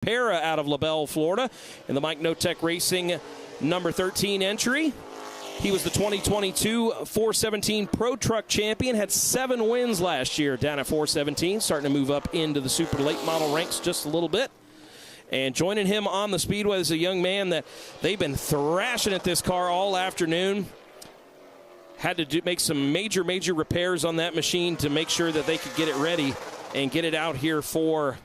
Para out of LaBelle, Florida, in the Mike Notek Racing number 13 entry. He was the 2022 417 Pro Truck Champion, had 7 wins last year down at 417, starting to move up into the super late model ranks just a little bit. And joining him on the speedway is a young man that they've been thrashing at this car all afternoon. Had to make some major repairs on that machine to make sure that they could get it ready and get it out here for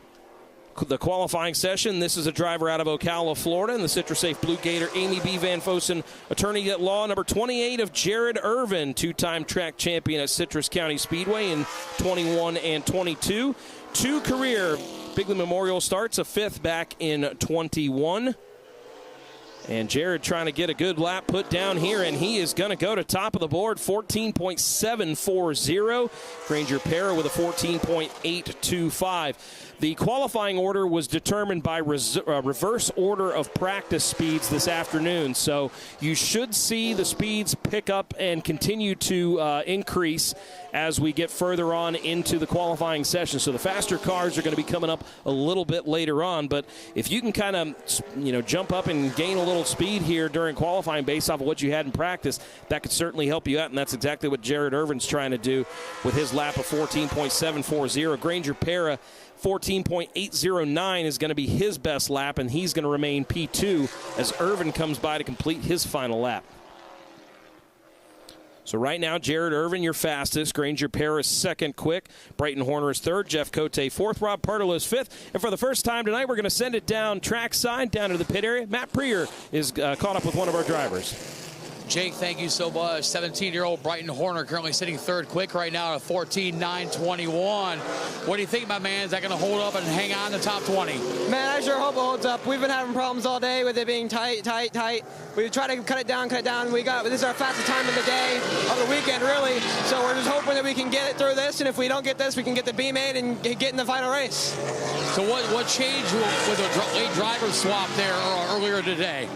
the qualifying session. This is a driver out of Ocala, Florida, in the CitraSafe Blue Gator, Amy B. Van Fossen, attorney at law, number 28 of Jared Irvin, 2-time track champion at Citrus County Speedway in 21 and 22. 2 career Bigley Memorial starts, a 5th back in 21. And Jared trying to get a good lap put down here, and he is going to go to top of the board, 14.740. Granger Para with a 14.825. The qualifying order was determined by reverse order of practice speeds this afternoon, so you should see the speeds pick up and continue to increase as we get further on into the qualifying session. So the faster cars are going to be coming up a little bit later on, but if you can kind of jump up and gain a little speed here during qualifying based off of what you had in practice, that could certainly help you out, and that's exactly what Jared Irvin's trying to do with his lap of 14.740. Granger Para, 14.809 is going to be his best lap, and he's going to remain P2 as Irvin comes by to complete his final lap. So right now, Jared Irvin, your fastest. Granger Para second quick. Brighton Horner is third. Jeff Cote fourth. Rob Pertolo is fifth. And for the first time tonight, we're going to send it down trackside, down to the pit area. Matt Preer is caught up with one of our drivers. Jake, thank you so much. 17-year-old Brighton Horner currently sitting third quick right now at 14.921. What do you think, my man? Is that going to hold up and hang on the top 20? Man, I sure hope it holds up. We've been having problems all day with it being tight. We try to cut it down. This is our fastest time of the day, of the weekend, really. So we're just hoping that we can get it through this, and if we don't get this, we can get the B made and get in the final race. So what changed with the late driver swap there earlier today?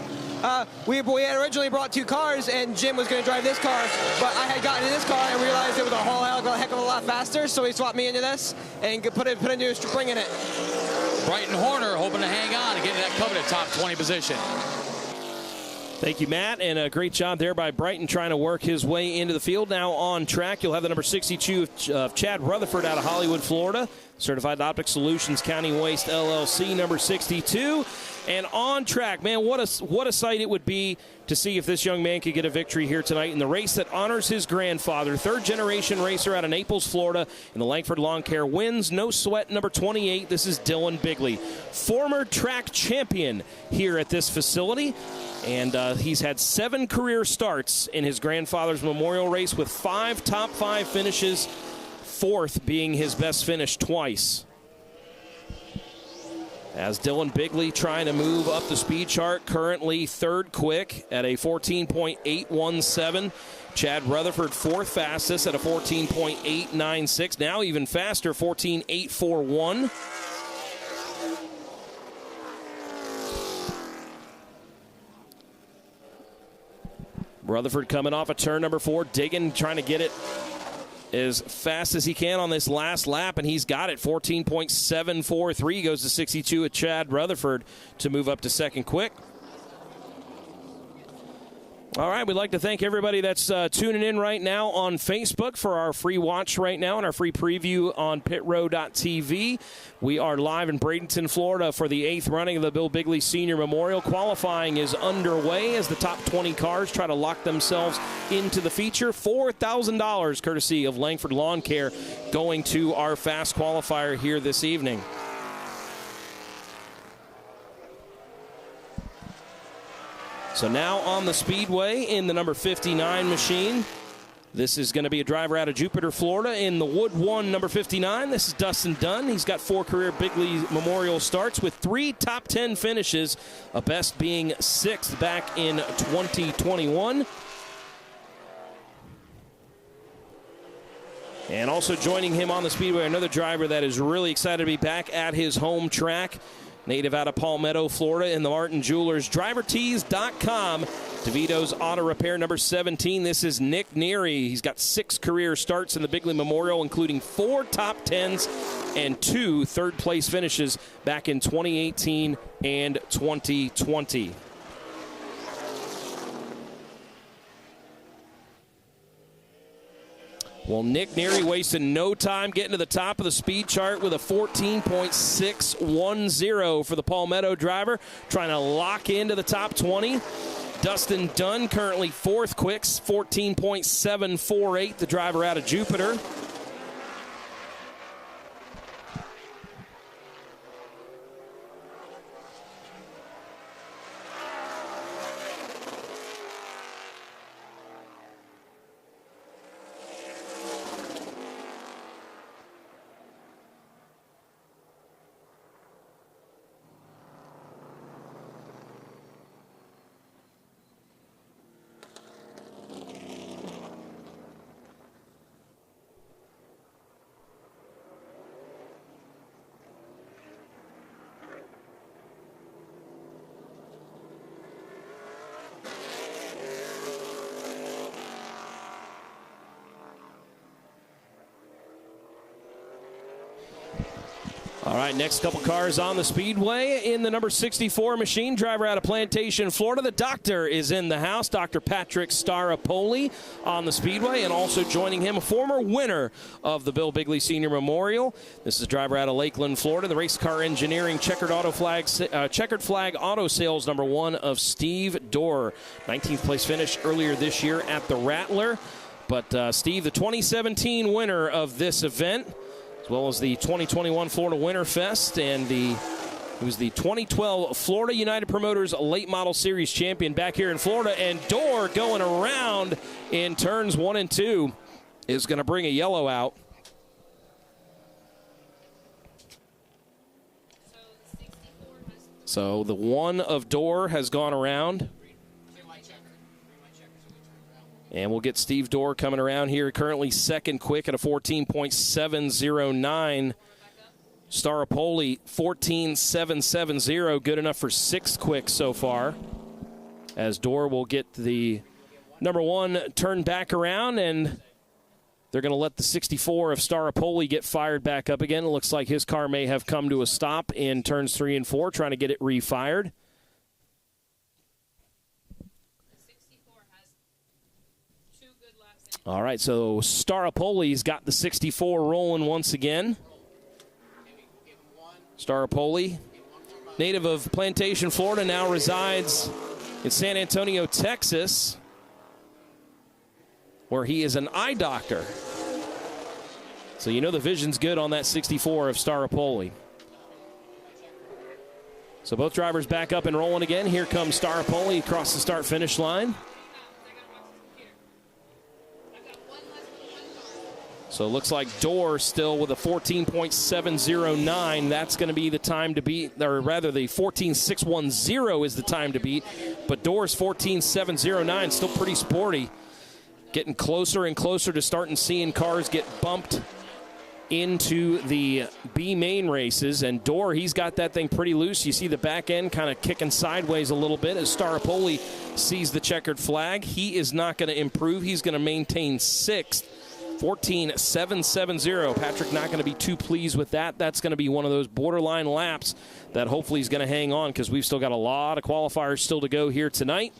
We had originally brought 2 cars, and Jim was going to drive this car, but I had gotten in this car and realized it was a heck of a lot faster, so he swapped me into this and put a new spring in it. Brighton Horner hoping to hang on and get in that coveted top 20 position. Thank you, Matt, and a great job there by Brighton trying to work his way into the field. Now on track, you'll have the number 62 of Chad Rutherford out of Hollywood, Florida. Certified Optic Solutions County Waste LLC, number 62. And on track, man, what a sight it would be to see if this young man could get a victory here tonight in the race that honors his grandfather. Third-generation racer out of Naples, Florida, in the Langford Lawn Care wins. No sweat, number 28. This is Dylan Bigley, former track champion here at this facility. And he's had 7 career starts in his grandfather's memorial race with 5 top 5 finishes, 4th being his best finish twice. As Dylan Bigley trying to move up the speed chart, currently 3rd quick at a 14.817. Chad Rutherford 4th fastest at a 14.896. Now even faster, 14.841. Rutherford coming off of turn number 4, digging, trying to get it as fast as he can on this last lap, and he's got it. 14.743 goes to 62 at Chad Rutherford to move up to 2nd quick. All right, we'd like to thank everybody that's tuning in right now on Facebook for our free watch right now and our free preview on pitrow.tv. We are live in Bradenton, Florida for the 8th running of the Bill Bigley Senior Memorial. Qualifying is underway as the top 20 cars try to lock themselves into the feature. $4,000 courtesy of Langford Lawn Care going to our fast qualifier here this evening. So now on the speedway in the number 59 machine. This is going to be a driver out of Jupiter, Florida in the Wood 1, number 59. This is Dustin Dunn. He's got 4 career Bigley Memorial starts with 3 top 10 finishes, a best being 6th back in 2021. And also joining him on the speedway, another driver that is really excited to be back at his home track. native out of Palmetto, Florida, in the Martin Jewelers. DriverTees.com. DeVito's Auto Repair, number 17. This is Nick Neary. He's got 6 career starts in the Bigley Memorial, including 4 top 10s and 2 third-place finishes back in 2018 and 2020. Well, Nick Neary wasted no time getting to the top of the speed chart with a 14.610 for the Palmetto driver, trying to lock into the top 20. Dustin Dunn currently 4th quicks, 14.748, the driver out of Jupiter. All right, next couple cars on the speedway. In the number 64 machine, driver out of Plantation, Florida. The doctor is in the house, Dr. Patrick Staropoli on the speedway, and also joining him, a former winner of the Bill Bigley Senior Memorial. This is driver out of Lakeland, Florida. The race car engineering checkered flag auto sales number 1 of Steve Dorr. 19th place finish earlier this year at the Rattler. But Steve, the 2017 winner of this event, as well as the 2021 Florida Winter Fest, and it was the 2012 Florida United Promoters Late Model Series champion back here in Florida. And Dorr going around in turns 1 and 2 is going to bring a yellow out. So the 1 of Dorr has gone around. And we'll get Steve Dorr coming around here, currently 2nd quick at a 14.709. Staropoli, 14.770, good enough for 6th quick so far. As Dorr will get the number 1 turned back around, and they're going to let the 64 of Staropoli get fired back up again. It looks like his car may have come to a stop in turns 3 and 4, trying to get it refired. All right, so Staropoli's got the 64 rolling once again. Staropoli, native of Plantation, Florida, now resides in San Antonio, Texas, where he is an eye doctor. So you know the vision's good on that 64 of Staropoli. So both drivers back up and rolling again. Here comes Staropoli across the start-finish line. So it looks like Dorr still with a 14.709. That's going to be the time to beat, or rather the 14.610 is the time to beat. But Dorr's 14.709, still pretty sporty. Getting closer and closer to starting seeing cars get bumped into the B main races. And Dorr, he's got that thing pretty loose. You see the back end kind of kicking sideways a little bit as Staropoli sees the checkered flag. He is not going to improve. He's going to maintain 6th. 14.770. Patrick not going to be too pleased with that. That's going to be one of those borderline laps that hopefully he's going to hang on, because we've still got a lot of qualifiers still to go here tonight.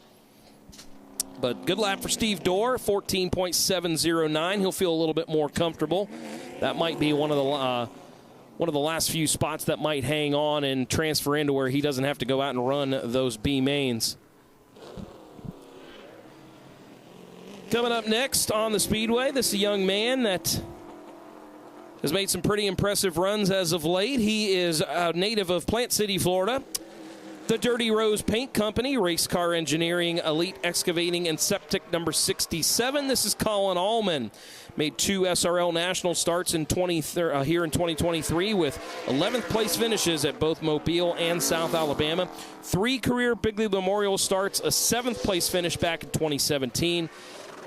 But good lap for Steve Dorr, 14.709. He'll feel a little bit more comfortable. That might be one of the last few spots that might hang on and transfer into where he doesn't have to go out and run those B mains. Coming up next on the speedway, this is a young man that has made some pretty impressive runs as of late. He is a native of Plant City, Florida. The Dirty Rose Paint Company, race car engineering, elite excavating, and septic number 67. This is Colin Allman. Made 2 SRL national starts in here in 2023 with 11th place finishes at both Mobile and South Alabama. 3 career Bigley Memorial starts, a 7th place finish back in 2017.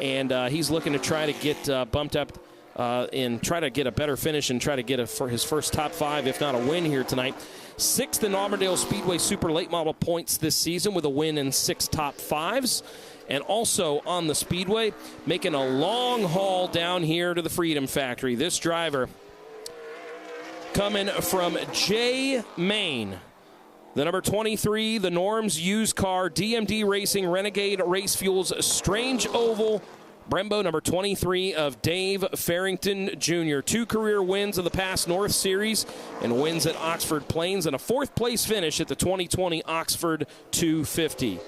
And he's looking to try to get bumped up and try to get a better finish and try to get for his first top 5, if not a win here tonight. 6th in Auburndale Speedway Super Late Model points this season with a win in 6 top 5s. And also on the Speedway, making a long haul down here to the Freedom Factory. This driver coming from J. Maine. The number 23, the Norms used car, DMD Racing, Renegade Race Fuels, Strange Oval, Brembo, number 23 of Dave Farrington Jr. 2 career wins of the past North Series and wins at Oxford Plains and a 4th place finish at the 2020 Oxford 250.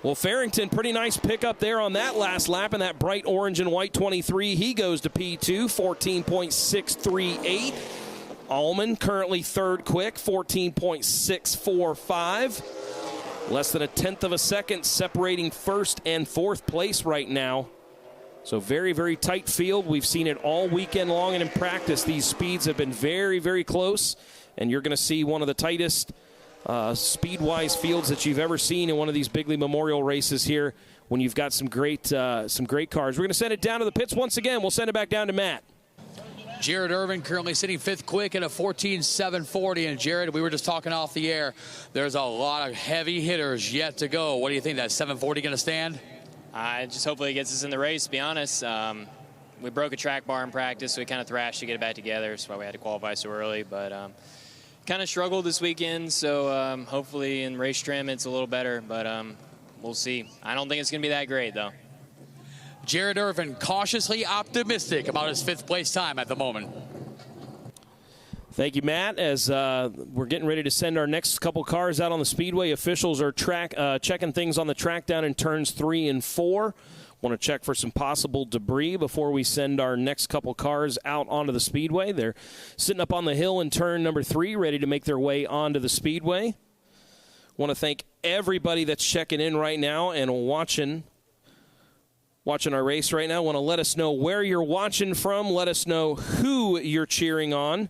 Well, Farrington, pretty nice pickup there on that last lap in that bright orange and white 23. He goes to P2, 14.638. Allman currently 3rd quick, 14.645. Less than a 1/10 of a second separating 1st and 4th place right now. So very, very tight field. We've seen it all weekend long, and in practice, these speeds have been very, very close. And you're going to see one of the tightest speed-wise fields that you've ever seen in one of these Bigley Memorial races here when you've got some great cars. We're going to send it down to the pits once again. We'll send it back down to Matt. Jared Irvin currently sitting 5th quick in a 14.740. And Jared, we were just talking off the air. There's a lot of heavy hitters yet to go. What do you think, that 740 going to stand? Just hopefully it gets us in the race, to be honest. We broke a track bar in practice, so we kind of thrashed to get it back together. That's why we had to qualify so early. But kind of struggled this weekend, so hopefully in race trim it's a little better. But we'll see. I don't think it's going to be that great, though. Jared Irvin cautiously optimistic about his 5th place time at the moment. Thank you, Matt. As we're getting ready to send our next couple cars out on the Speedway, officials are checking things on the track down in turns 3 and 4. Want to check for some possible debris before we send our next couple cars out onto the Speedway. They're sitting up on the hill in turn number 3, ready to make their way onto the Speedway. Want to thank everybody that's checking in right now and watching our race right now. Want to let us know where you're watching from. Let us know who you're cheering on.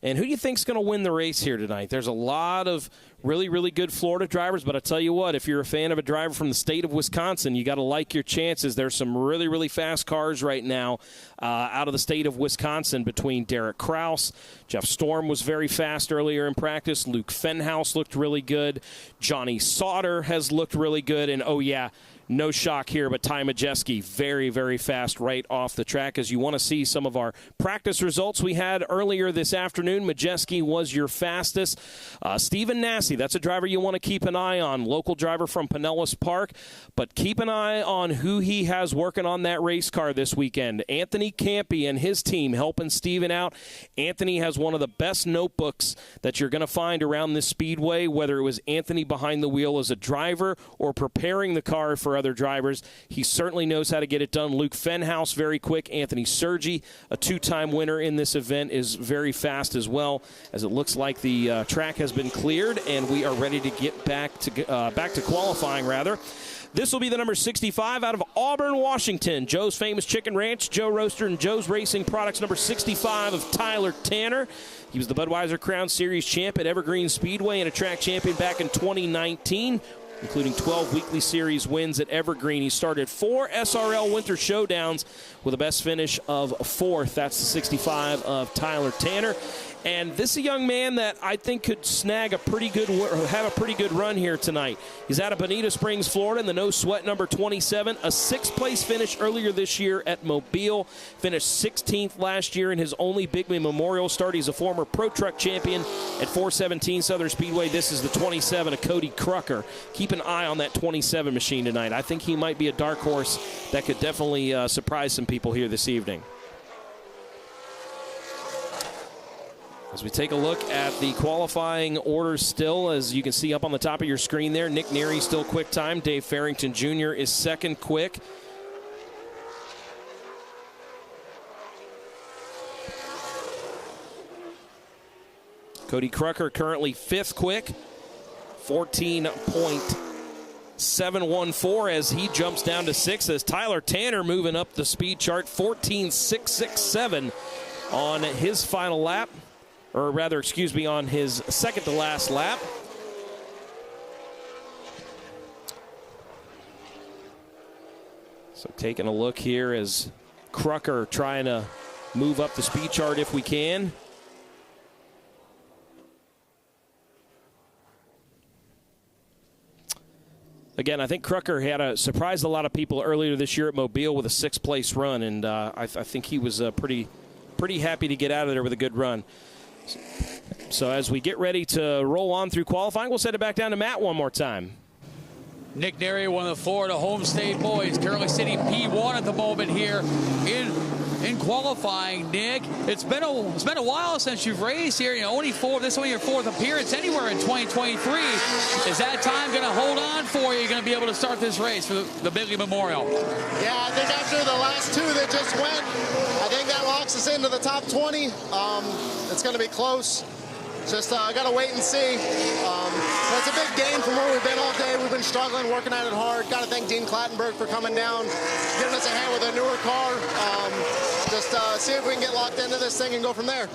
And who do you think's going to win the race here tonight? There's a lot of really, really good Florida drivers, but I tell you what, if you're a fan of a driver from the state of Wisconsin, you got to like your chances. There's some really, really fast cars right now out of the state of Wisconsin between Derek Kraus. Jeff Storm was very fast earlier in practice. Luke Fenhouse looked really good. Johnny Sauter has looked really good. And, oh, yeah, no shock here, but Ty Majeski, very, very fast right off the track. As you want to see some of our practice results we had earlier this afternoon, Majeski was your fastest. Stephen Nassy, that's a driver you want to keep an eye on, local driver from Pinellas Park, but keep an eye on who he has working on that race car this weekend. Anthony Campy and his team helping Stephen out. Anthony has one of the best notebooks that you're going to find around this speedway, whether it was Anthony behind the wheel as a driver or preparing the car for other drivers. He certainly knows how to get it done. Luke Fenhouse, very quick. Anthony Sergi, a 2-time winner in this event, is very fast as well, as it looks like the track has been cleared and we are ready to get back to qualifying, rather. This will be the number 65 out of Auburn, Washington. Joe's Famous Chicken Ranch, Joe Roaster, and Joe's Racing Products, number 65 of Tyler Tanner. He was the Budweiser Crown Series champ at Evergreen Speedway and a track champion back in 2019. Including 12 weekly series wins at Evergreen. He started 4 SRL Winter Showdowns with a best finish of 4th. That's the 65 of Tyler Tanner. And this is a young man that I think could have a pretty good run here tonight. He's out of Bonita Springs, Florida, in the No Sweat number 27. A 6th place finish earlier this year at Mobile. Finished 16th last year in his only Bigley Memorial start. He's a former Pro Truck champion at 417 Southern Speedway. This is the 27 of Cody Crucker. Keep an eye on that 27 machine tonight. I think he might be a dark horse that could definitely surprise some people here this evening. As we take a look at the qualifying orders still, as you can see up on the top of your screen there, Nick Neary still quick time. Dave Farrington Jr. is 2nd quick. Cody Crucker currently 5th quick, 14.714 as he jumps down to 6th. As Tyler Tanner moving up the speed chart, 14.667 on his final lap. Or rather, excuse me, on his second to last lap. So taking a look here as Crucker trying to move up the speed chart if we can. Again, I think Crucker had surprised a lot of people earlier this year at Mobile with a 6th-place run, and I think he was pretty happy to get out of there with a good run. So as we get ready to roll on through qualifying, we'll send it back down to Matt one more time. Nick Neri, one of the Florida home state boys, currently sitting P1 at the moment here in qualifying. Nick, it's been a while since you've raced here. This is only your 4th appearance anywhere in 2023. Is that time going to hold on for you? You're going to be able to start this race for the Bigley Memorial? Yeah, I think after the last 2 that just went, I think that locks us into the top 20. It's going to be close. Just got to wait and see. It's a big gain from where we've been all day. We've been struggling, working at it hard. Got to thank Dean Clattenburg for coming down, giving us a hand with a newer car. Just see if we can get locked into this thing and go from there.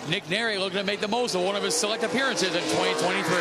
Nick Neri looking to make the most of one of his select appearances in 2023.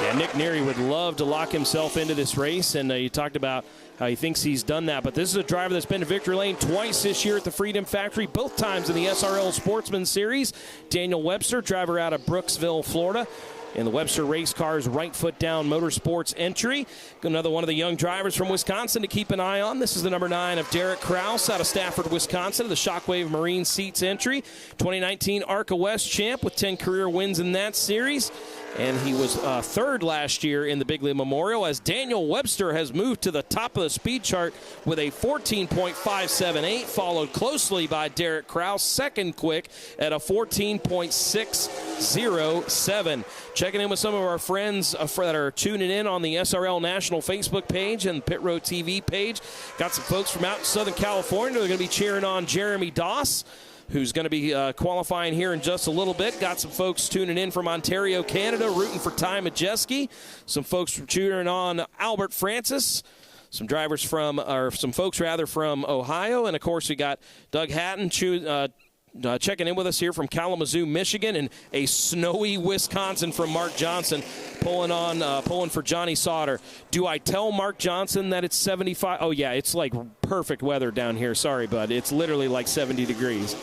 Yeah, Nick Neri would love to lock himself into this race, and you talked about how he thinks he's done that. But this is a driver that's been to victory lane twice this year at the Freedom Factory, both times in the SRL Sportsman Series. Daniel Webster, driver out of Brooksville, Florida, in the Webster Race Cars Right Foot Down Motorsports entry. Another one of the young drivers from Wisconsin to keep an eye on. This is the number 9 of Derek Kraus out of Stafford, Wisconsin, the Shockwave Marine Seats entry. 2019 ARCA West champ with 10 career wins in that series. And he was 3rd last year in the Bigley Memorial, as Daniel Webster has moved to the top of the speed chart with a 14.578, followed closely by Derek Kraus, 2nd quick at a 14.607. Checking in with some of our friends that are tuning in on the SRL National Facebook page and Pit Road TV page. Got some folks from out in Southern California. They're going to be cheering on Jeremy Doss, who's going to be qualifying here in just a little bit. Got some folks tuning in from Ontario, Canada, rooting for Ty Majeski. Some folks cheering on Albert Francis. Some folks from Ohio. And, of course, we got Doug Hatton checking in with us here from Kalamazoo, Michigan, and a snowy Wisconsin from Mark Johnson pulling for Johnny Sauter. Do I tell Mark Johnson that it's 75? Oh, yeah, it's like perfect weather down here. Sorry, bud. It's literally like 70 degrees.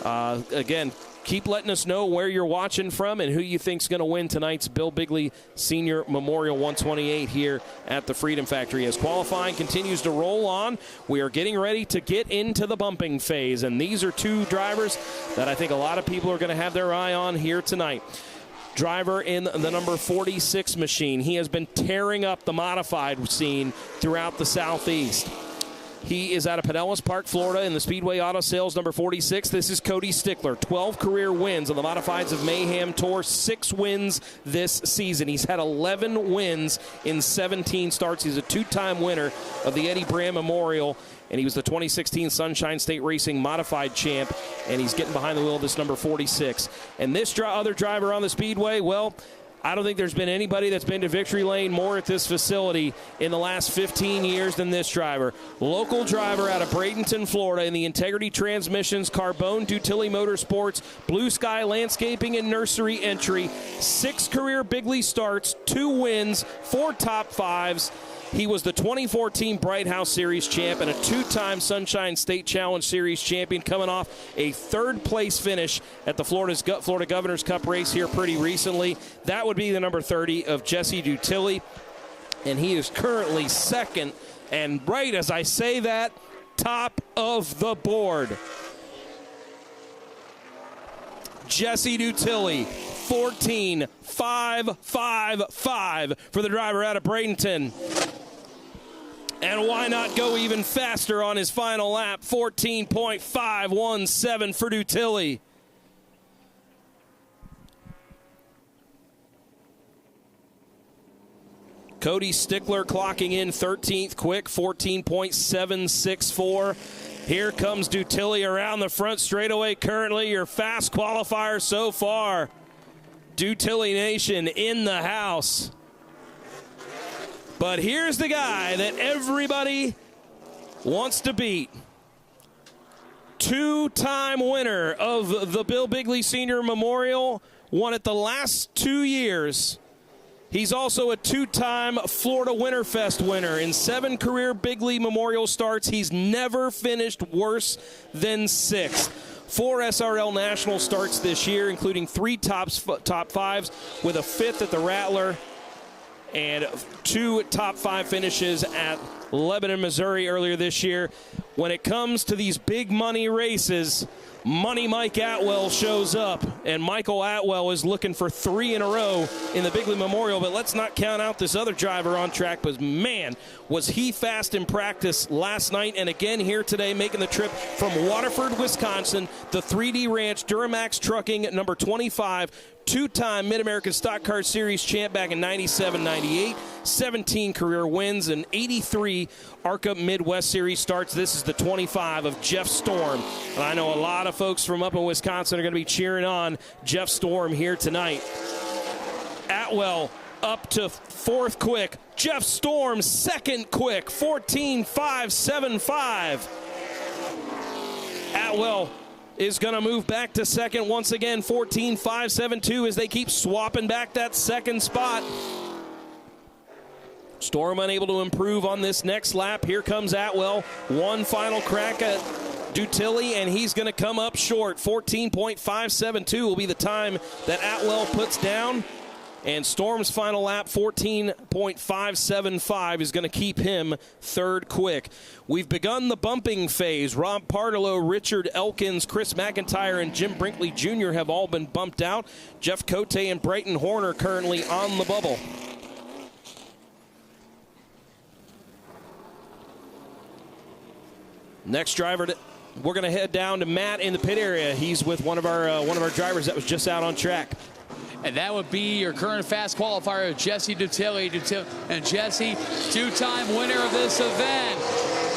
Again, keep letting us know where you're watching from and who you think's going to win tonight's Bill Bigley Senior Memorial 128 here at the Freedom Factory. As qualifying continues to roll on, we are getting ready to get into the bumping phase, and these are 2 drivers that I think a lot of people are going to have their eye on here tonight. Driver in the number 46 machine. He has been tearing up the modified scene throughout the Southeast. He is out of Pinellas Park, Florida, in the Speedway Auto Sales number 46. This is Cody Stickler. 12 career wins on the Modifieds of Mayhem Tour. 6 wins this season. He's had 11 wins in 17 starts. He's a 2-time winner of the Eddie Brand Memorial, and he was the 2016 Sunshine State Racing Modified champ, and he's getting behind the wheel of this number 46. And this other driver on the Speedway, well, I don't think there's been anybody that's been to victory lane more at this facility in the last 15 years than this driver. Local driver out of Bradenton, Florida, in the Integrity Transmissions, Carbone Dutility Motorsports, Blue Sky Landscaping and Nursery entry. 6 career Bigley starts, 2 wins, 4 top 5s. He was the 2014 Bright House Series champ and a 2-time Sunshine State Challenge Series champion, coming off a 3rd-place finish at the Florida Governor's Cup race here pretty recently. That would be the number 30 of Jesse Dutilly, and he is currently 2nd, and right as I say that, top of the board. Jesse Dutilly, 14.555 for the driver out of Bradenton. And why not go even faster on his final lap? 14.517 for Dutilly. Cody Stickler clocking in 13th quick, 14.764. Here comes Dutilly around the front straightaway. Currently your fast qualifier so far. Dutilly Nation in the house. But here's the guy that everybody wants to beat. 2-time winner of the Bill Bigley Senior Memorial. Won it the last 2 years. He's also a two-time Florida Winterfest winner. In 7 career Bigley Memorial starts, he's never finished worse than 6th. 4 SRL national starts this year, including 3 top 5s, with a 5th at the Rattler, and 2 top 5 finishes at Lebanon, Missouri earlier this year. When it comes to these big money races, Money Mike Atwell shows up, and Michael Atwell is looking for 3 in a row in the Bigley Memorial. But let's not count out this other driver on track, but man, was he fast in practice last night and again here today, making the trip from Waterford, Wisconsin, the 3D Ranch, Duramax Trucking, number 25, 2-time Mid-American Stock Car Series champ back in 97-98, 17 career wins, and 83 ARCA Midwest Series starts. This is the 25 of Jeff Storm. And I know a lot of folks from up in Wisconsin are going to be cheering on Jeff Storm here tonight. Atwell up to 4th quick. Jeff Storm 2nd quick, 14.575. Atwell is going to move back to 2nd once again, 14.572, as they keep swapping back that 2nd spot. Storm unable to improve on this next lap. Here comes Atwell. One final crack at Dutilli, and he's going to come up short. 14.572 will be the time that Atwell puts down. And Storm's final lap, 14.575, is going to keep him 3rd quick. We've begun the bumping phase. Rob Pardelow, Richard Elkins, Chris McIntyre, and Jim Brinkley Jr. have all been bumped out. Jeff Cote and Brighton Horner currently on the bubble. Next driver, we're going to head down to Matt in the pit area. He's with one of our drivers that was just out on track. And that would be your current fast qualifier, Jesse Dutilli. And Jesse, 2-time winner of this event.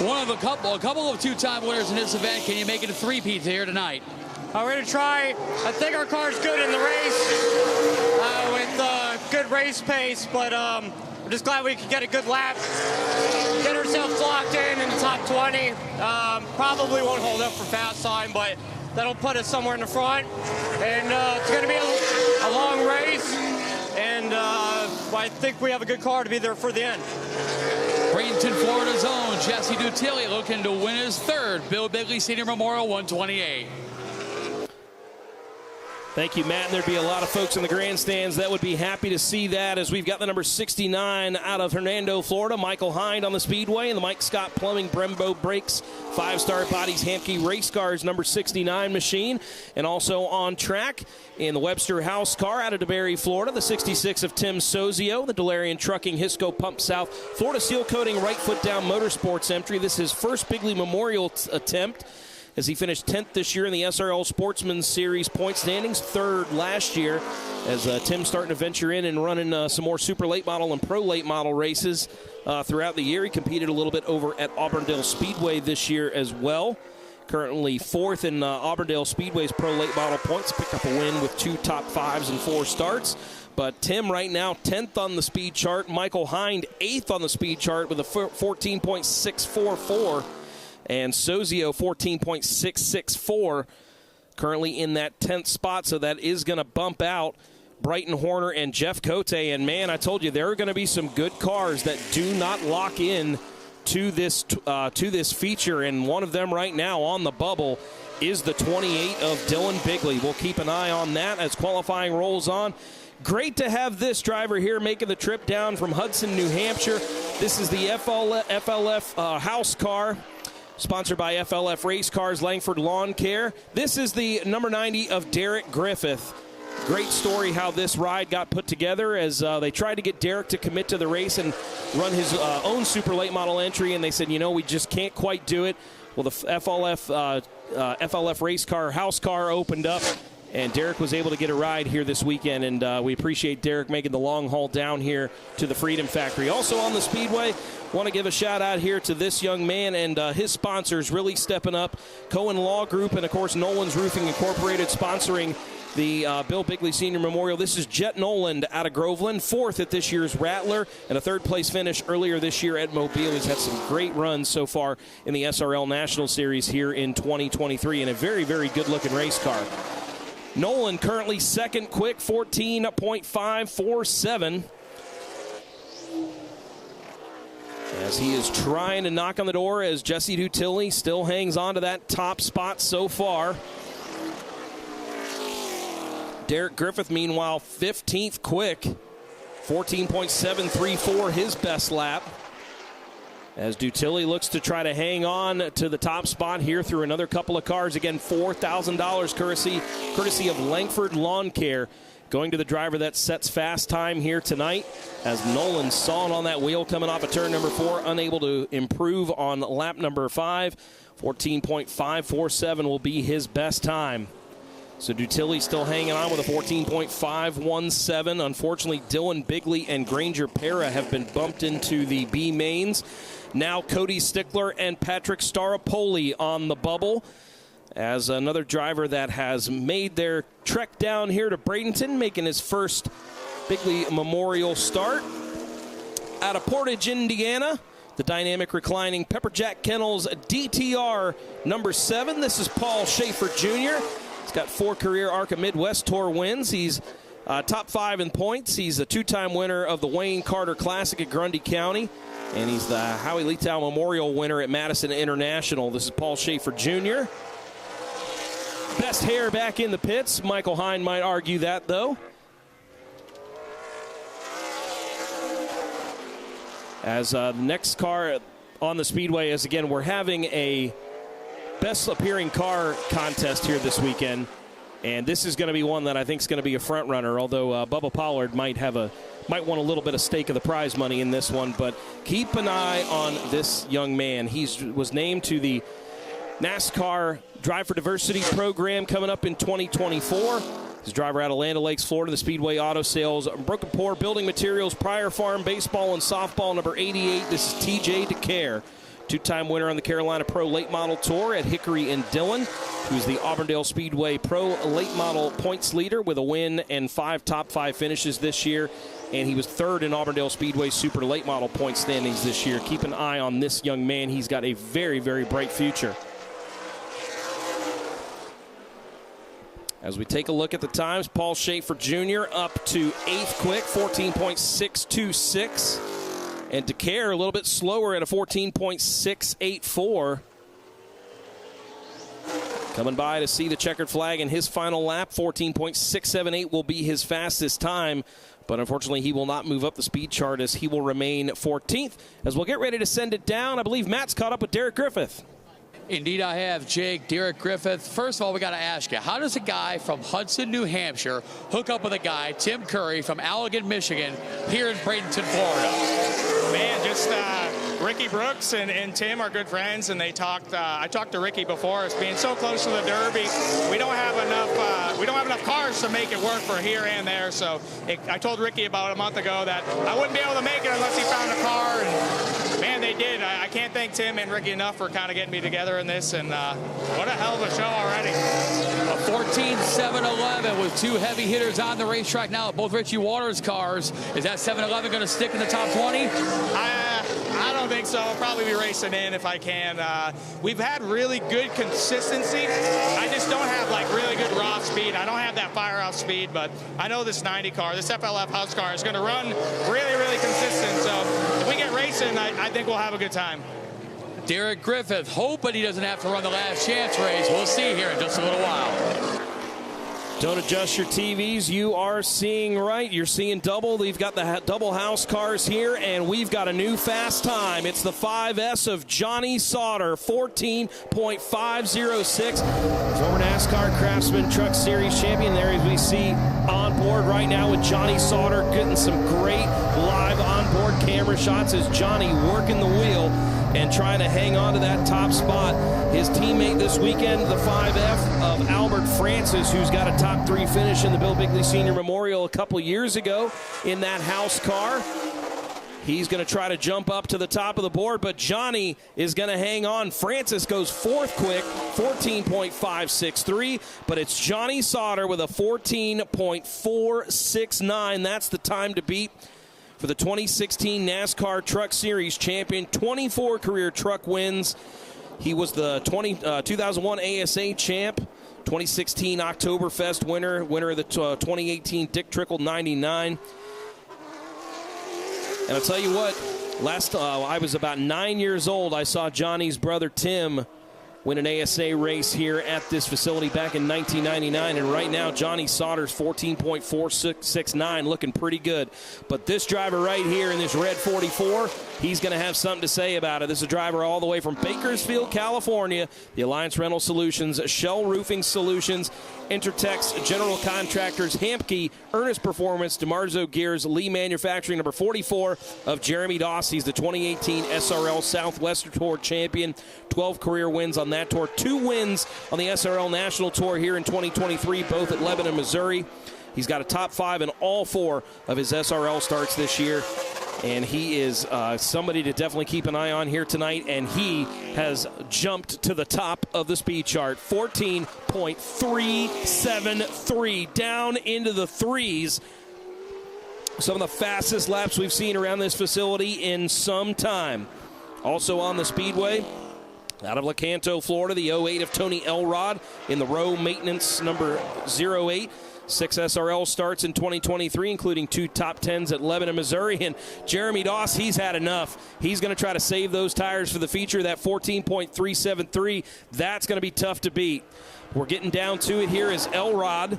A couple of 2-time winners in this event. Can you make it a 3-peat here tonight? We're going to try. I think our car's good in the race with good race pace, but we're just glad we could get a good lap, get ourselves locked in the top 20. Probably won't hold up for fast time, but that'll put us somewhere in the front. And it's going to be a long race, and I think we have a good car to be there for the end. Bradenton, Florida's own Jesse Dutilli looking to win his 3rd Bill Bigley Senior Memorial 128. Thank you, Matt. And there'd be a lot of folks in the grandstands that would be happy to see that, as we've got the number 69 out of Hernando, Florida, Michael Hind on the speedway, and the Mike Scott Plumbing Brembo Brakes 5-Star Bodies Hamke Race Cars number 69 machine. And also on track in the Webster House car out of DeBerry, Florida, the 66 of Tim Sozio, the Delarian Trucking Hisco Pump South Florida Seal Coating Right Foot Down Motorsports entry. This is his first Bigley Memorial attempt, as he finished 10th this year in the SRL Sportsman Series point standings, 3rd last year, as Tim's starting to venture in and running some more super late model and pro late model races throughout the year. He competed a little bit over at Auburndale Speedway this year as well. Currently 4th in Auburndale Speedway's pro late model points. Picked up a win with 2 top 5s and 4 starts. But Tim right now 10th on the speed chart. Michael Hind 8th on the speed chart with a 14.644. And Sozio 14.664, currently in that 10th spot, so that is going to bump out Brighton Horner and Jeff Cote. And man, I told you, there are going to be some good cars that do not lock in to this feature, and one of them right now on the bubble is the 28 of Dylan Bigley. We'll keep an eye on that as qualifying rolls on. Great to have this driver here making the trip down from Hudson, New Hampshire. This is the FLF house car, sponsored by FLF Race Cars, Langford Lawn Care. This is the number 90 of Derek Griffith. Great story how this ride got put together, as they tried to get Derek to commit to the race and run his own super late model entry, and they said, you know, we just can't quite do it. Well, the FLF Race Car house car opened up, and Derek was able to get a ride here this weekend, and we appreciate Derek making the long haul down here to the Freedom Factory. Also on the Speedway, want to give a shout out here to this young man and his sponsors really stepping up. Cohen Law Group and, of course, Nolan's Roofing Incorporated sponsoring the Bill Bigley Senior Memorial. This is Jet Noland out of Groveland, 4th at this year's Rattler, and a 3rd-place finish earlier this year at Mobile. He's had some great runs so far in the SRL National Series here in 2023, and a very, very good-looking race car. Nolan currently 2nd quick, 14.547. as he is trying to knock on the door, as Jesse Dutilli still hangs on to that top spot so far. Derek Griffith, meanwhile, 15th quick, 14.734 his best lap. As Dutilli looks to try to hang on to the top spot here through another couple of cars. Again, $4,000 courtesy of Langford Lawn Care, going to the driver that sets fast time here tonight, as Nolan sawing on that wheel coming off of turn number 4, unable to improve on lap number 5. 14.547 will be his best time. So Dutilli still hanging on with a 14.517. Unfortunately, Dylan Bigley and Granger Para have been bumped into the B mains. Now Cody Stickler and Patrick Staropoli on the bubble, as another driver that has made their trek down here to Bradenton, making his first Bigley Memorial start. Out of Portage, Indiana, the dynamic reclining Pepperjack Kennels DTR number 7. This is Paul Schaefer Jr. He's got 4 career ARCA Midwest Tour wins. He's top 5 in points. He's a 2-time winner of the Wayne Carter Classic at Grundy County, and he's the Howie Letow Memorial winner at Madison International. This is Paul Schaefer Jr. Best hair back in the pits. Michael Hine might argue that, though. As the next car on the speedway is, again, we're having a best appearing car contest here this weekend, and this is going to be one that I think is going to be a front runner, although Bubba Pollard might want a little bit of stake of the prize money in this one. But keep an eye on this young man. He was named to the NASCAR Drive for Diversity program coming up in 2024. He's a driver out of Land O'Lakes, Florida, the Speedway Auto Sales, Broken Pour Building Materials, Pryor Farm Baseball and Softball, number 88. This is TJ DeCare, 2-time winner on the Carolina Pro Late Model Tour at Hickory and Dillon, who's the Auburndale Speedway Pro Late Model points leader with a win and 5 top 5 finishes this year. And he was 3rd in Auburndale Speedway Super Late Model point standings this year. Keep an eye on this young man. He's got a very, very bright future. As we take a look at the times, Paul Schaefer Jr. up to 8th quick, 14.626. And DeCare a little bit slower at a 14.684. Coming by to see the checkered flag in his final lap. 14.678 will be his fastest time. But unfortunately, he will not move up the speed chart, as he will remain 14th. As we'll get ready to send it down, I believe Matt's caught up with Derek Griffith. Indeed, I have, Jake. Derek Griffith. First of all, we got to ask you, how does a guy from Hudson, New Hampshire, hook up with a guy, Tim Curry, from Allegan, Michigan, here in Bradenton, Florida? Man, just Ricky Brooks and Tim are good friends, and they talked. I talked to Ricky before. It's being so close to the Derby, we don't have enough cars to make it work for here and there. So I told Ricky about a month ago that I wouldn't be able to make it unless he found a car, and man, they did. I can't thank Tim and Ricky enough for kind of getting me together in this, and what a hell of a show already. A 14.711 with 2 heavy hitters on the racetrack now, both Richie Waters cars. Is that 7-11 going to stick in the top 20? I don't think so. I'll probably be racing in if I can. We've had really good consistency. I just don't have like really good raw speed. I don't have that fire off speed, but I know this 90 car, this FLF house car, is going to run really, really consistent. So if we get racing, I think we'll have a good time. Derek Griffith, hoping he doesn't have to run the last chance race. We'll see here in just a little while. Don't adjust your TVs. You are seeing right. You're seeing double. We've got the double house cars here, and we've got a new fast time. It's the 5S of Johnny Sauter, 14.506. Former NASCAR Craftsman Truck Series champion there, as we see on board right now with Johnny Sauter, getting some great live onboard camera shots as Johnny working the wheel and trying to hang on to that top spot. His teammate this weekend, the 5F of Albert Francis, who's got a top 3 finish in the Bill Bigley Senior Memorial a couple years ago in that house car. He's going to try to jump up to the top of the board, but Johnny is going to hang on. Francis goes 4th quick, 14.563, but it's Johnny Sauter with a 14.469. That's the time to beat for the 2016 NASCAR Truck Series champion, 24 career truck wins. He was the 2001 ASA champ, 2016 Oktoberfest winner of the 2018 Dick Trickle 99. And I'll tell you what, I was about 9 years old. I saw Johnny's brother Tim win an ASA race here at this facility back in 1999. And right now, Johnny Sauter's 14.469, looking pretty good. But this driver right here in this red 44, he's going to have something to say about it. This is a driver all the way from Bakersfield, California. The Alliance Rental Solutions, Shell Roofing Solutions, Intertex General Contractors, Hamke, Ernest Performance, DeMarzo Gears, Lee Manufacturing, number 44 of Jeremy Doss. He's the 2018 SRL Southwestern Tour champion. 12 career wins on that tour. 2 wins on the SRL National Tour here in 2023, both at Lebanon, Missouri. He's got a top 5 in all 4 of his SRL starts this year. And he is somebody to definitely keep an eye on here tonight. And he has jumped to the top of the speed chart. 14.373, down into the threes. Some of the fastest laps we've seen around this facility in some time. Also on the speedway, out of Lecanto, Florida, the 08 of Tony Elrod in the row maintenance number 08. 6 SRL starts in 2023, including 2 top 10s at Lebanon, Missouri. And Jeremy Doss, he's had enough. He's going to try to save those tires for the feature. That 14.373, that's going to be tough to beat. We're getting down to it here is Elrod.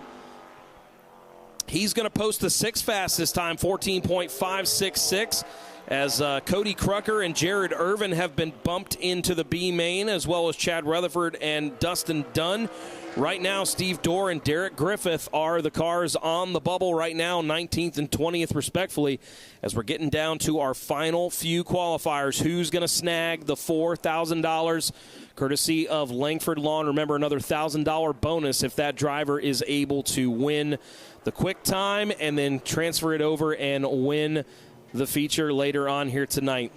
He's going to post the 6th fastest time, 14.566. As Cody Crucker and Jared Irvin have been bumped into the B main, as well as Chad Rutherford and Dustin Dunn. Right now, Steve Dorr and Derek Griffith are the cars on the bubble right now, 19th and 20th respectfully, as we're getting down to our final few qualifiers. Who's going to snag the $4,000 courtesy of Langford Lawn? Remember, another $1,000 bonus if that driver is able to win the quick time and then transfer it over and win the feature later on here tonight.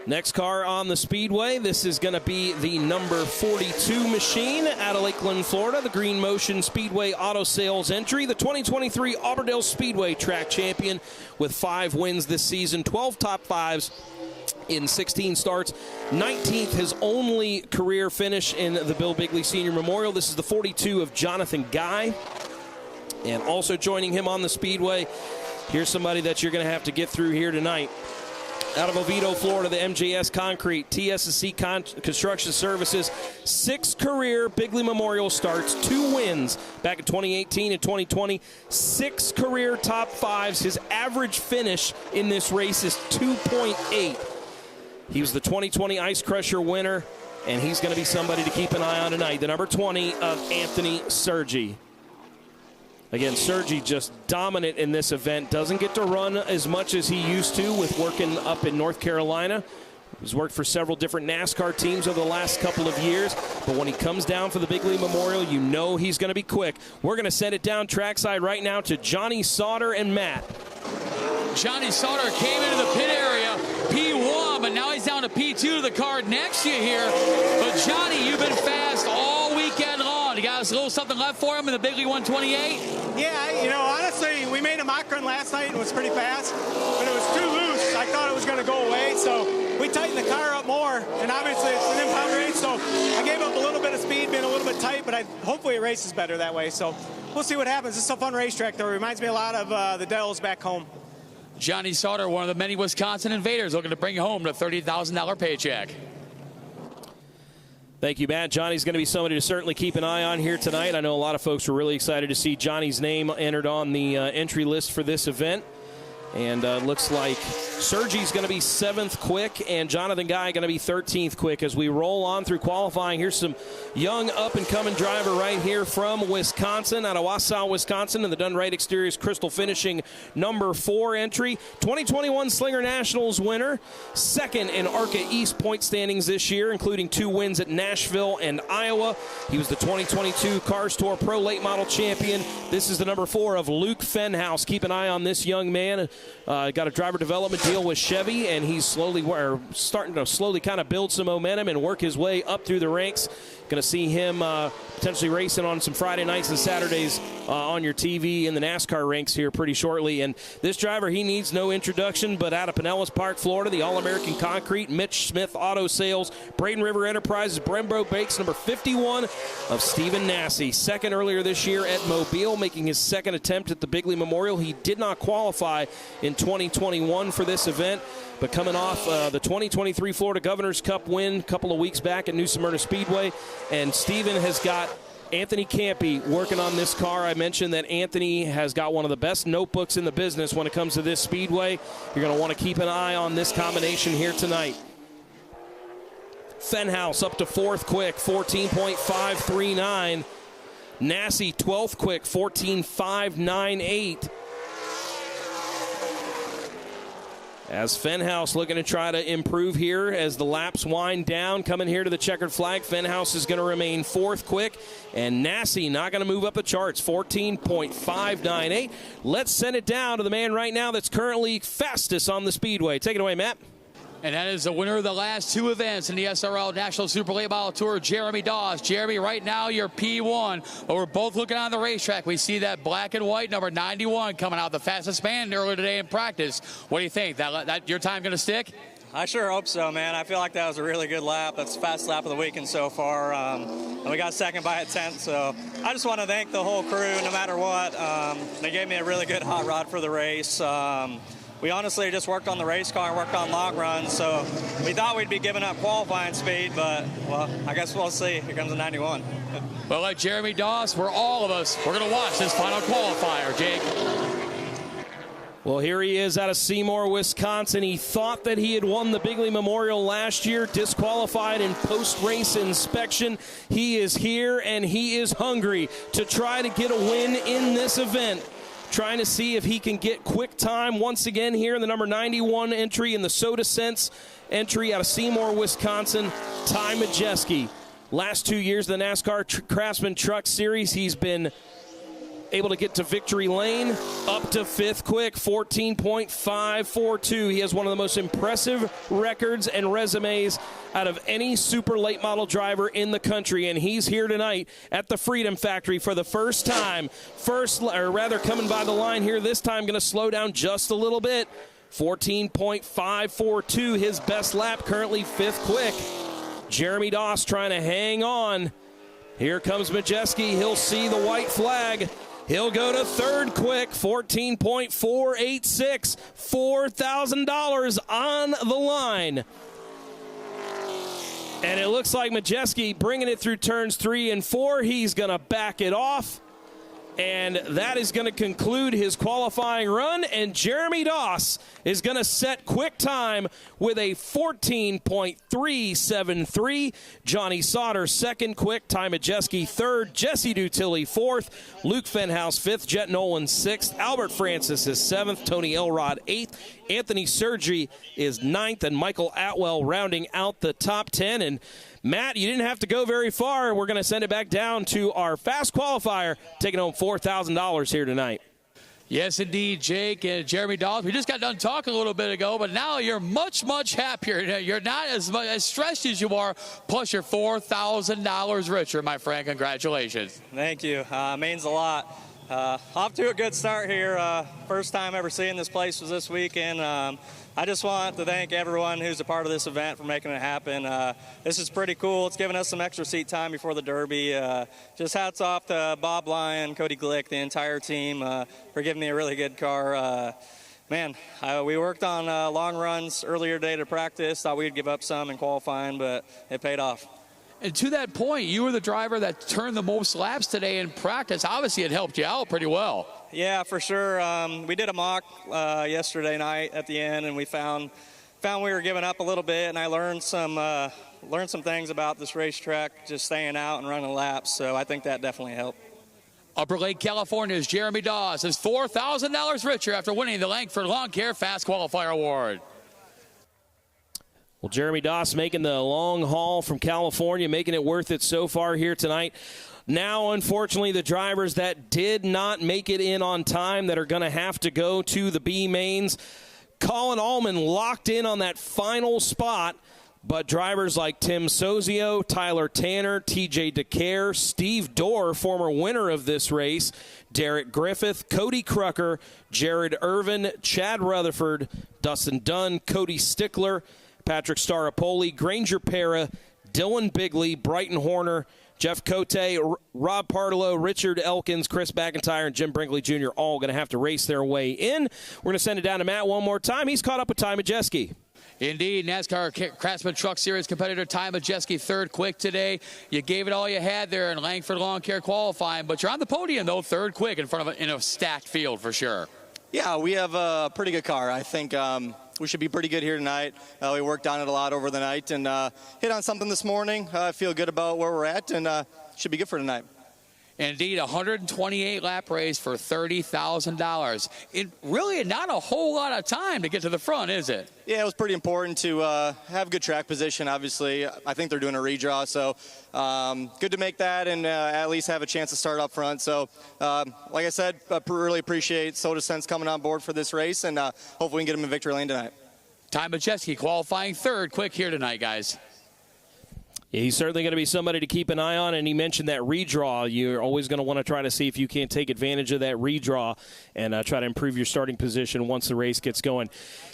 Next car on the speedway, this is going to be the number 42 machine out of Lakeland, Florida, the Green Motion Speedway Auto Sales entry, the 2023 Auburndale Speedway track champion with 5 wins this season, 12 top 5s in 16 starts, 19th his only career finish in the Bill Bigley Senior Memorial. This is the 42 of Jonathan Guy. And also joining him on the speedway, here's somebody that you're going to have to get through here tonight. Out of Oviedo, Florida, the MJS Concrete, TSC Construction Services, 6 career Bigley Memorial starts, 2 wins back in 2018 and 2020, 6 career top 5s. His average finish in this race is 2.8. He was the 2020 Ice Crusher winner, and he's going to be somebody to keep an eye on tonight. The number 20 of Anthony Sergi. Again, Sergi just dominant in this event. Doesn't get to run as much as he used to with working up in North Carolina. He's worked for several different NASCAR teams over the last couple of years. But when he comes down for the Bigley Memorial, you know he's going to be quick. We're going to send it down trackside right now to Johnny Sauter and Matt. Johnny Sauter came into the pit area, P1, but now he's down to P2 to the car next to you here. But Johnny, you've been fast all weekend long. You got a little something left for him in the Bigley 128? Yeah, honestly, we made a mock run last night and it was pretty fast, but it was too loose. I thought it was going to go away, so we tightened the car up more, and obviously it's an impound race, so I gave up a little bit of speed, being a little bit tight, but hopefully it races better that way, so we'll see what happens. It's a fun racetrack, though. It reminds me a lot of the Dells back home. Johnny Sauter, one of the many Wisconsin invaders, looking to bring home the $30,000 paycheck. Thank you, Matt. Johnny's going to be somebody to certainly keep an eye on here tonight. I know a lot of folks were really excited to see Johnny's name entered on the entry list for this event. And looks like Sergi's going to be 7th quick and Jonathan Guy going to be 13th quick as we roll on through qualifying. Here's some young up-and-coming driver right here from Wisconsin, out of Wausau, Wisconsin, in the Done Right Exteriors Crystal Finishing number 4 entry. 2021 Slinger Nationals winner, 2nd in ARCA East point standings this year, including 2 wins at Nashville and Iowa. He was the 2022 Cars Tour Pro Late Model Champion. This is the number 4 of Luke Fenhouse. Keep an eye on this young man. Got a driver development deal with Chevy, and he's starting to slowly kind of build some momentum and work his way up through the ranks Going to see him potentially racing on some Friday nights and Saturdays on your TV in the NASCAR ranks here pretty shortly. And this driver, he needs no introduction, but out of Pinellas Park, Florida, the All-American Concrete, Mitch Smith Auto Sales, Braden River Enterprises, Brembo Bakes, number 51 of Stephen Nasse. Second earlier this year at Mobile, making his second attempt at the Bigley Memorial. He did not qualify in 2021 for this event, but coming off the 2023 Florida Governor's Cup win a couple of weeks back at New Smyrna Speedway, and Stephen has got Anthony Campy working on this car. I mentioned that Anthony has got one of the best notebooks in the business when it comes to this speedway. You're going to want to keep an eye on this combination here tonight. Fenhouse up to fourth quick, 14.539. Nasse 12th quick, 14.598. As Fenhouse looking to try to improve here as the laps wind down, coming here to the checkered flag. Fenhouse is going to remain fourth quick, and Nasse not going to move up the charts, 14.598. Let's send it down to the man right now that's currently fastest on the speedway. Take it away, Matt. And that is the winner of the last two events in the SRL National Super Late Model Tour, Jeremy Doss. Jeremy, right now you're P1, but we're both looking on the racetrack. We see that black and white number 91 coming out, the fastest man earlier today in practice. What do you think? That your time going to stick? I sure hope so, man. I feel like that was a really good lap. That's the fastest lap of the weekend so far. And we got second by a tenth, so I just want to thank the whole crew no matter what. They gave me a really good hot rod for the race. We honestly just worked on the race car and worked on long runs, so we thought we'd be giving up qualifying speed, but, well, I guess we'll see. Here comes a 91. Well, like Jeremy Doss, for all of us, we're going to watch this final qualifier, Jake. Well, here he is out of Seymour, Wisconsin. He thought that he had won the Bigley Memorial last year, disqualified in post-race inspection. He is here, and he is hungry to try to get a win in this event. Trying to see if he can get quick time once again here in the number 91 entry in the Soda Sense entry out of Seymour, Wisconsin, Ty Majeski. Last 2 years, the NASCAR Craftsman Truck Series, he's been able to get to victory lane, up to fifth quick, 14.542. He has one of the most impressive records and resumes out of any super late model driver in the country, and he's here tonight at the Freedom Factory for the first time. Coming by the line here this time, going to slow down just a little bit. 14.542, his best lap, currently fifth quick. Jeremy Doss trying to hang on. Here comes Majeski. He'll see the white flag. He'll go to third quick, 14.486, $4,000 on the line. And it looks like Majeski bringing it through turns 3 and 4. He's going to back it off. And that is going to conclude his qualifying run. And Jeremy Doss is going to set quick time with a 14.373. Johnny Sauter second quick. Ty Majeski third. Jesse Dutilli fourth. Luke Fenhouse fifth. Jet Nolan sixth. Albert Francis is seventh. Tony Elrod eighth. Anthony Sergi is ninth. And Michael Atwell rounding out the top 10. And Matt, you didn't have to go very far. We're going to send it back down to our fast qualifier, taking home $4,000 here tonight. Yes, indeed, Jake and Jeremy Doss. We just got done talking a little bit ago, but now you're much, much happier. You're not as stressed as you are, plus you're $4,000 richer, my friend. Congratulations. Thank you. Means a lot. Off to a good start here. First time ever seeing this place was this weekend. I just want to thank everyone who's a part of this event for making it happen. This is pretty cool. It's given us some extra seat time before the Derby. Just hats off to Bob Lyon, Cody Glick, the entire team for giving me a really good car. We worked on long runs earlier today to practice. Thought we'd give up some in qualifying, but it paid off. And to that point, you were the driver that turned the most laps today in practice. Obviously, it helped you out pretty well. Yeah, for sure. We did a mock yesterday night at the end, and we found we were giving up a little bit, and I learned some things about this racetrack, just staying out and running laps. So I think that definitely helped. Upper Lake, California's Jeremy Doss is $4,000 richer after winning the Langford Lawn Care Fast Qualifier Award. Well, Jeremy Doss making the long haul from California, making it worth it so far here tonight. Now, unfortunately, the drivers that did not make it in on time that are going to have to go to the B mains. Colin Allman locked in on that final spot. But drivers like Tim Sozio, Tyler Tanner, TJ DeCare, Steve Dorr, former winner of this race, Derek Griffith, Cody Crucker, Jared Irvin, Chad Rutherford, Dustin Dunn, Cody Stickler, Patrick Staropoli, Granger Para, Dylan Bigley, Brighton Horner, Jeff Cote, Rob Pardelow, Richard Elkins, Chris McIntyre, and Jim Brinkley Jr. all going to have to race their way in. We're going to send it down to Matt one more time. He's caught up with Ty Majeski. Indeed, NASCAR Craftsman Truck Series competitor Ty Majeski, third quick today. You gave it all you had there in Langford Lawn Care qualifying, but you're on the podium, though, third quick in front of in a stacked field for sure. Yeah, we have a pretty good car. I think we should be pretty good here tonight. We worked on it a lot over the night and hit on something this morning. I feel good about where we're at and should be good for tonight. Indeed, a 128-lap race for $30,000. It really not a whole lot of time to get to the front, is it? Yeah, it was pretty important to have good track position, obviously. I think they're doing a redraw, so good to make that and at least have a chance to start up front. So, like I said, I really appreciate Soda Sense coming on board for this race, and hopefully we can get them in victory lane tonight. Ty Majeski qualifying third quick here tonight, guys. He's certainly going to be somebody to keep an eye on, and he mentioned that redraw. You're always going to want to try to see if you can't take advantage of that redraw and try to improve your starting position once the race gets going.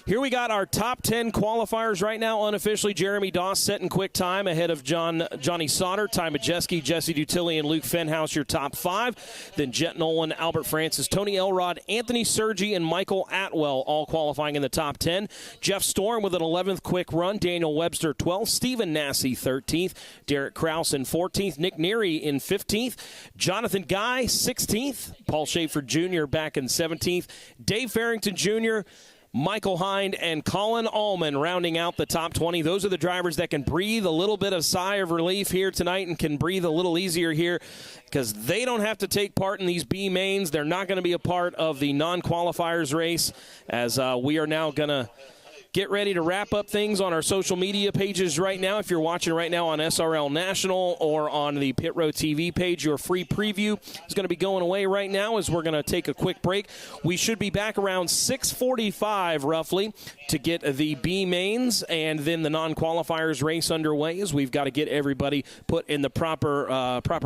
Here we got our top 10 qualifiers right now unofficially. Jeremy Doss setting quick time ahead of Johnny Sauter, Ty Majeski, Jesse Dutilli, and Luke Fenhouse, your top 5. Then Jet Nolan, Albert Francis, Tony Elrod, Anthony Sergi, and Michael Atwell all qualifying in the top 10. Jeff Storm with an 11th quick run, Daniel Webster 12th, Stephen Nasse 13th, Derek Kraus in 14th, Nick Neary in 15th, Jonathan Guy 16th, Paul Schaefer Jr. back in 17th, Dave Farrington Jr., Michael Hind, and Colin Allman rounding out the top 20. Those are the drivers that can breathe a little bit of sigh of relief here tonight and can breathe a little easier here because they don't have to take part in these B mains. They're not going to be a part of the non-qualifiers race as we are now going to get ready to wrap up things on our social media pages right now. If you're watching right now on SRL National or on the Pit Road TV page, your free preview is going to be going away right now as we're going to take a quick break. We should be back around 6:45 roughly to get the B mains and then the non-qualifiers race underway as we've got to get everybody put in the proper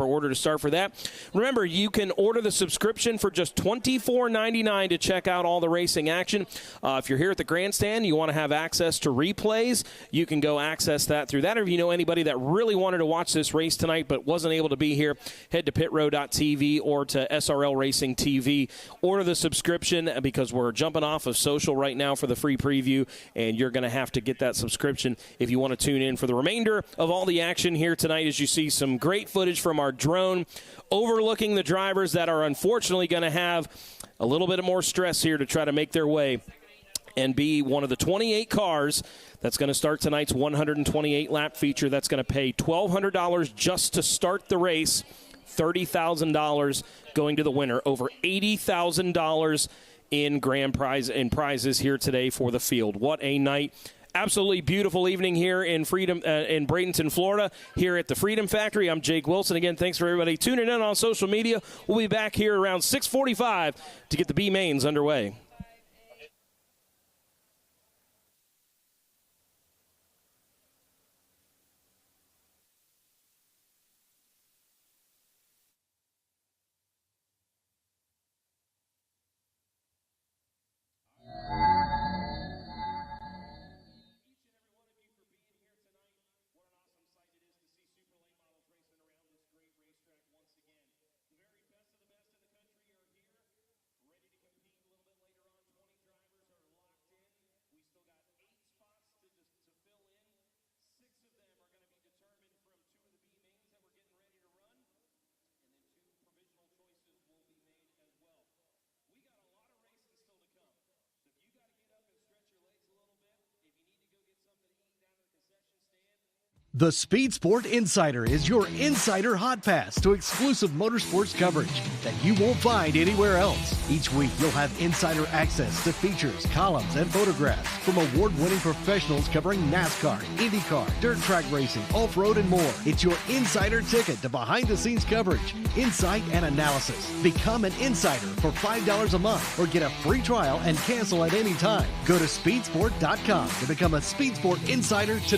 order to start for that. Remember, you can order the subscription for just $24.99 to check out all the racing action. If you're here at the grandstand, you want to have access to replays, you can go access that through that. Or if you know anybody that really wanted to watch this race tonight but wasn't able to be here, head to pitrow.tv or to SRL Racing TV. Order the subscription because we're jumping off of social right now for the free preview, and you're going to have to get that subscription if you want to tune in for the remainder of all the action here tonight as you see some great footage from our drone overlooking the drivers that are unfortunately going to have a little bit more stress here to try to make their way and be one of the 28 cars that's going to start tonight's 128-lap feature. That's going to pay $1,200 just to start the race, $30,000 going to the winner, over $80,000 in grand prize and prizes here today for the field. What a night. Absolutely beautiful evening here in Bradenton, Florida, here at the Freedom Factory. I'm Jake Wilson. Again, thanks for everybody tuning in on social media. We'll be back here around 6:45 to get the B mains underway. The Speed Sport Insider is your insider hot pass to exclusive motorsports coverage that you won't find anywhere else. Each week, you'll have insider access to features, columns, and photographs from award-winning professionals covering NASCAR, IndyCar, dirt track racing, off-road, and more. It's your insider ticket to behind-the-scenes coverage, insight, and analysis. Become an insider for $5 a month or get a free trial and cancel at any time. Go to speedsport.com to become a Speed Sport Insider today.